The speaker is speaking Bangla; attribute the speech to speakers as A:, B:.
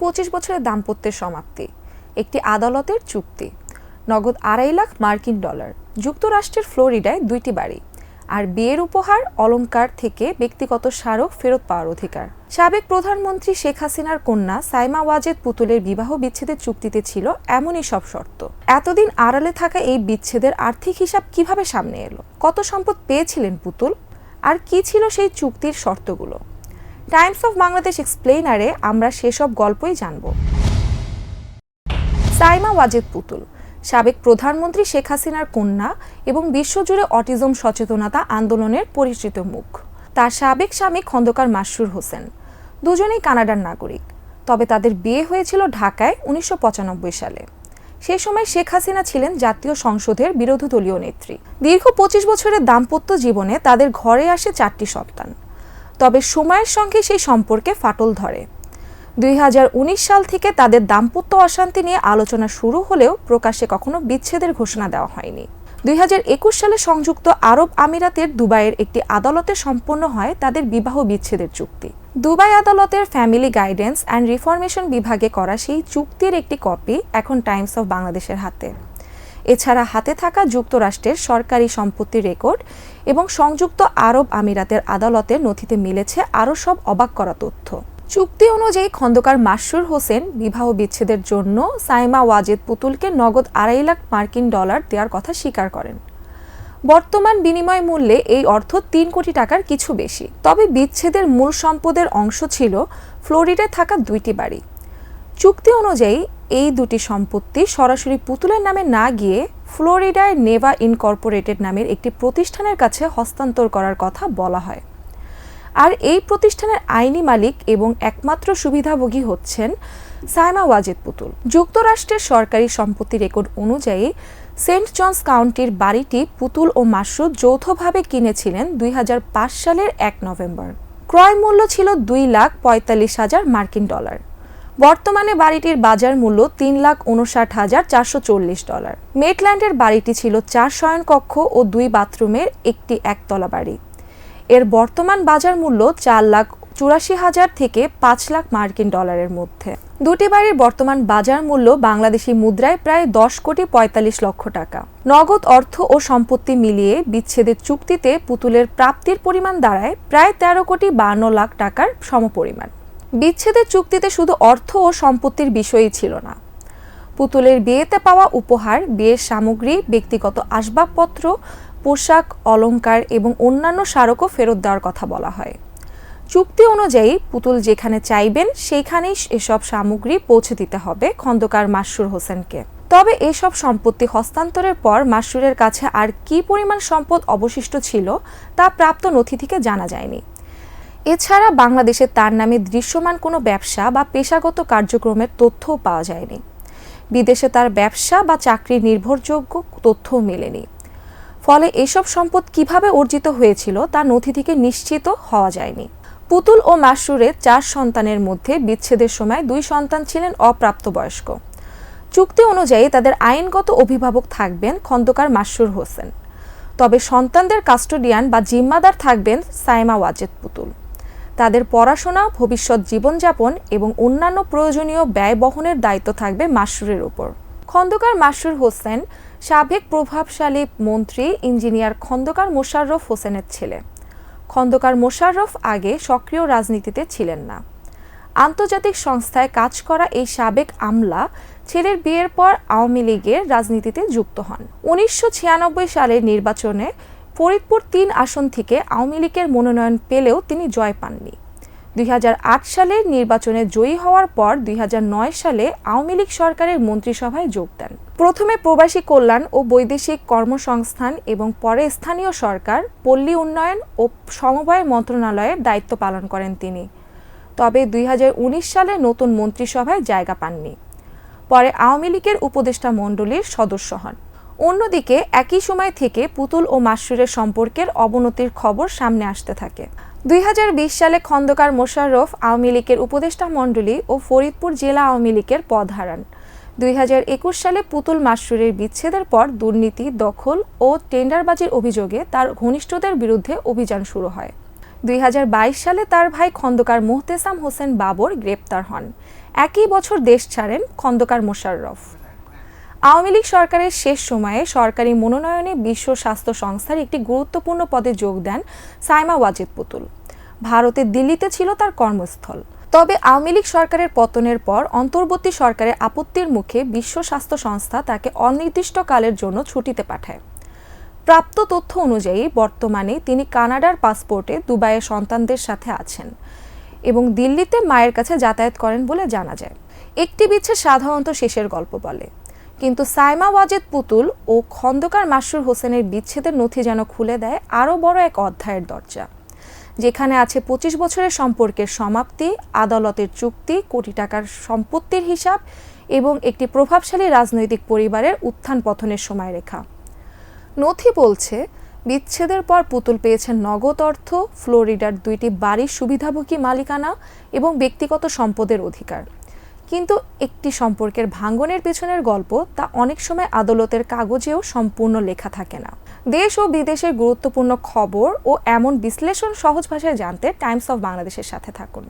A: 25 বছরের দাম্পত্যের সমাপ্তি, একটি আদালতের চুক্তি, নগদ $2.5 লাখ, যুক্তরাষ্ট্রের ফ্লোরিডায় 2টি বাড়ি, আর বিয়ের উপহার, অলংকার থেকে ব্যক্তিগত স্মারক ফেরত পাওয়ার অধিকার। সাবেক প্রধানমন্ত্রী শেখ হাসিনার কন্যা সাইমা ওয়াজেদ পুতুলের বিবাহ বিচ্ছেদের চুক্তিতে ছিল এমনই সব শর্ত। এতদিন আড়ালে থাকা এই বিচ্ছেদের আর্থিক হিসাব কিভাবে সামনে এলো? কত সম্পদ পেয়েছিলেন পুতুল, আর কি ছিল সেই চুক্তির শর্তগুলো? টাইমস অফ বাংলাদেশ এক্সপ্লেইনারে আমরা সেসব গল্পই জানব। সাইমা ওয়াজেদ পুতুল সাবেক প্রধানমন্ত্রী শেখ হাসিনার কন্যা এবং বিশ্বজুড়ে অটিজম সচেতনতা আন্দোলনের পরিচিত মুখ। তার সাবেক স্বামী খন্দকার মাসরুর হোসেন, দুজনেই কানাডার নাগরিক। তবে তাদের বিয়ে হয়েছিল ঢাকায় 1995 সালে। সেই সময় শেখ হাসিনা ছিলেন জাতীয় সংসদের বিরোধী দলীয় নেত্রী। দীর্ঘ 25 বছরের দাম্পত্য জীবনে তাদের ঘরে আসে 4টি সন্তান। তবে সময়ের সঙ্গে সেই সম্পর্কে ফাটল ধরে। 2019 সাল থেকে তাদের দাম্পত্য অশান্তি নিয়ে আলোচনা শুরু হলেও প্রকাশ্যে কখনো বিচ্ছেদের ঘোষণা দেওয়া হয়নি। 2021 সালে সংযুক্ত আরব আমিরাতের দুবাইয়ের একটি আদালতে সম্পন্ন হয় তাদের বিবাহ বিচ্ছেদের চুক্তি। দুবাই আদালতের ফ্যামিলি গাইডেন্স অ্যান্ড রিফরমেশন বিভাগে করা সেই চুক্তির একটি কপি এখন টাইমস অফ বাংলাদেশের হাতে। এছাড়া হাতে থাকা যুক্তরাষ্ট্রের সরকারি সম্পত্তির রেকর্ড এবং সংযুক্ত আরব আমিরাতের আদালতের নথিতে মিলেছে আরও সব অবাক করা তথ্য। চুক্তি অনুযায়ী খন্দকার মাসরুর হোসেন বিবাহ বিচ্ছেদের জন্য সাইমা ওয়াজেদ পুতুলকে নগদ $2.5 লাখ দেওয়ার কথা স্বীকার করেন। বর্তমান বিনিময় মূল্যে এই অর্থ 3 কোটি টাকার কিছু বেশি। তবে বিচ্ছেদের মূল সম্পদের অংশ ছিল ফ্লোরিডায় থাকা 2টি বাড়ি। চুক্তি অনুযায়ী এই 2টি সম্পত্তি সরাসরি পুতুলের নামে না গিয়ে ফ্লোরিডায় নেভা ইনকর্পোরেটেড নামের একটি প্রতিষ্ঠানের কাছে হস্তান্তর করার কথা বলা হয়। আর এই প্রতিষ্ঠানের আইনি মালিক এবং একমাত্র সুবিধাভোগী হচ্ছেন সাইমা ওয়াজেদ পুতুল। যুক্তরাষ্ট্রের সরকারি সম্পত্তি রেকর্ড অনুযায়ী সেন্ট জনস কাউন্টির বাড়িটি পুতুল ও মাসরুর যৌথভাবে কিনেছিলেন 2005 সালের 1 নভেম্বর। ক্রয় মূল্য ছিল $2,45,000। বর্তমানে বাড়িটির বাজার মূল্য $3,59,440। মেটল্যান্ডের বাড়িটি ছিল 4 শয়নকক্ষ ও 2 বাথরুমের একটি একতলা বাড়ি। এর বর্তমান বাজার মূল্য $4,84,000 থেকে $5,00,000 মধ্যে। 2টি বাড়ির বর্তমান বাজার মূল্য বাংলাদেশি মুদ্রায় প্রায় 10,45,00,000 টাকা। নগদ অর্থ ও সম্পত্তি মিলিয়ে বিচ্ছেদের চুক্তিতে পুতুলের প্রাপ্তির পরিমাণ দাঁড়ায় প্রায় 13,52,00,000 টাকার সমপরিমাণ। বিচ্ছেদের চুক্তিতে শুধু অর্থ ও সম্পত্তির বিষয়ই ছিল না। পুতুলের বিয়েতে পাওয়া উপহার, বিয়ের সামগ্রী, ব্যক্তিগত আসবাবপত্র, পোশাক, অলংকার এবং অন্যান্য স্মারকও ফেরত দেওয়ার কথা বলা হয়। চুক্তি অনুযায়ী পুতুল যেখানে চাইবেন সেইখানেই এসব সামগ্রী পৌঁছে দিতে হবে খন্দকার মাসরুর হোসেনকে। তবে এসব সম্পত্তি হস্তান্তরের পর মাসরুরের কাছে আর কী পরিমাণ সম্পদ অবশিষ্ট ছিল তা প্রাপ্ত নথি থেকে জানা যায়নি। এছাড়া বাংলাদেশে তার নামে দৃশ্যমান কোনো ব্যবসা বা পেশাগত কার্যক্রমের তথ্যও পাওয়া যায়নি। বিদেশে তার ব্যবসা বা চাকরির নির্ভরযোগ্য তথ্যও মেলেনি। ফলে এসব সম্পদ কিভাবে অর্জিত হয়েছিল তা নথি থেকে নিশ্চিত হওয়া যায়নি। পুতুল ও মাসরুরের 4 সন্তানের মধ্যে বিচ্ছেদের সময় 2 সন্তান ছিলেন অপ্রাপ্তবয়স্ক। চুক্তি অনুযায়ী তাদের আইনগত অভিভাবক থাকবেন খন্দকার মাসরুর হোসেন। তবে সন্তানদের কাস্টোডিয়ান বা জিম্মাদার থাকবেন সাইমা ওয়াজেদ পুতুল। তাদের পড়াশোনা, ভবিষ্যৎ জীবনযাপন এবং অন্যান্য প্রয়োজনীয় ব্যয় বহনের দায়িত্ব থাকবে মাসরুরের উপর। খন্দকার মাসরুর হোসেন সাবেক প্রভাবশালী মন্ত্রী ইঞ্জিনিয়ার খন্দকার মোশাররফ হোসেনের ছেলে। খন্দকার মোশাররফ আগে সক্রিয় রাজনীতিতে ছিলেন না। আন্তর্জাতিক সংস্থায় কাজ করা এই সাবেক আমলা ছেলের বিয়ের পর আওয়ামী লীগের রাজনীতিতে যুক্ত হন। 1996 সালের নির্বাচনে ফরিদপুর 3 আসন থেকে আওয়ামী লীগের মনোনয়ন পেলেও তিনি জয় পাননি। 2008 সালের নির্বাচনে জয়ী হওয়ার পর 2009 সালে আওয়ামী লীগ সরকারের মন্ত্রিসভায় যোগ দেন। প্রথমে প্রবাসী কল্যাণ ও বৈদেশিক কর্মসংস্থান এবং পরে স্থানীয় সরকার, পল্লী উন্নয়ন ও সমবায় মন্ত্রণালয়ের দায়িত্ব পালন করেন তিনি। তবে 2019 সালে নতুন মন্ত্রিসভায় জায়গা পাননি। পরে আওয়ামী লীগের উপদেষ্টা মণ্ডলীর সদস্য হন। অন্যদিকে একই সময় থেকে পুতুল ও মাসরুরের সম্পর্কের অবনতির খবর সামনে আসতে থাকে। 2020 সালে খন্দকার মোশাররফ আওয়ামী লীগের উপদেষ্টা মণ্ডলী ও ফরিদপুর জেলা আওয়ামী লীগের পদ হারান। 2021 সালে পুতুল মাসরুরের বিচ্ছেদের পর দুর্নীতি, দখল ও টেন্ডারবাজির অভিযোগে তার ঘনিষ্ঠদের বিরুদ্ধে অভিযান শুরু হয়। 2022 সালে তার ভাই খন্দকার মোহতেসাম হোসেন বাবর গ্রেপ্তার হন। একই বছর দেশ ছাড়েন খন্দকার মোশাররফ। আওয়ামী লীগ সরকারের শেষ সময়ে সরকারি মনোনয়নে বিশ্ব স্বাস্থ্য সংস্থার একটি গুরুত্বপূর্ণ পদে যোগ দেন সাইমা ওয়াজেদ পুতুল। ভারতের দিল্লিতে ছিল তার কর্মস্থল। তবে আওয়ামী লীগ সরকারের পতনের পর অন্তর্বর্তী সরকারের আপত্তির মুখে বিশ্ব স্বাস্থ্য সংস্থা তাকে অনির্দিষ্টকালের জন্য ছুটিতে পাঠায়। প্রাপ্ত তথ্য অনুযায়ী বর্তমানে তিনি কানাডার পাসপোর্টে দুবাইয়ে সন্তানদের সাথে আছেন এবং দিল্লিতে মায়ের কাছে যাতায়াত করেন বলে জানা যায়। একটি বিচ্ছেদ সাধারণত শেষের গল্প বলে, কিন্তু সাইমা ওয়াজেদ পুতুল ও খন্দকার মাসরুর হোসেনের বিচ্ছেদের নথি যেন খুলে দেয় আরও বড় এক অধ্যায়ের দরজা, যেখানে আছে 25 বছরের সম্পর্কের সমাপ্তি, আদালতের চুক্তি, কোটি টাকার সম্পত্তির হিসাব এবং একটি প্রভাবশালী রাজনৈতিক পরিবারের উত্থান পতনের সময়রেখা। নথি বলছে, বিচ্ছেদের পর পুতুল পেয়েছেন নগদ অর্থ, ফ্লোরিডার 2টি বাড়ির সুবিধাভোগী মালিকানা এবং ব্যক্তিগত সম্পদের অধিকার। কিন্তু একটি সম্পর্কের ভাঙনের পেছনের গল্প তা অনেক সময় আদালতের কাগজেও সম্পূর্ণ লেখা থাকে না। দেশ ও বিদেশের গুরুত্বপূর্ণ খবর ও এমন বিশ্লেষণ সহজ ভাষায় জানতে টাইমস অফ বাংলাদেশের সাথে থাকুন।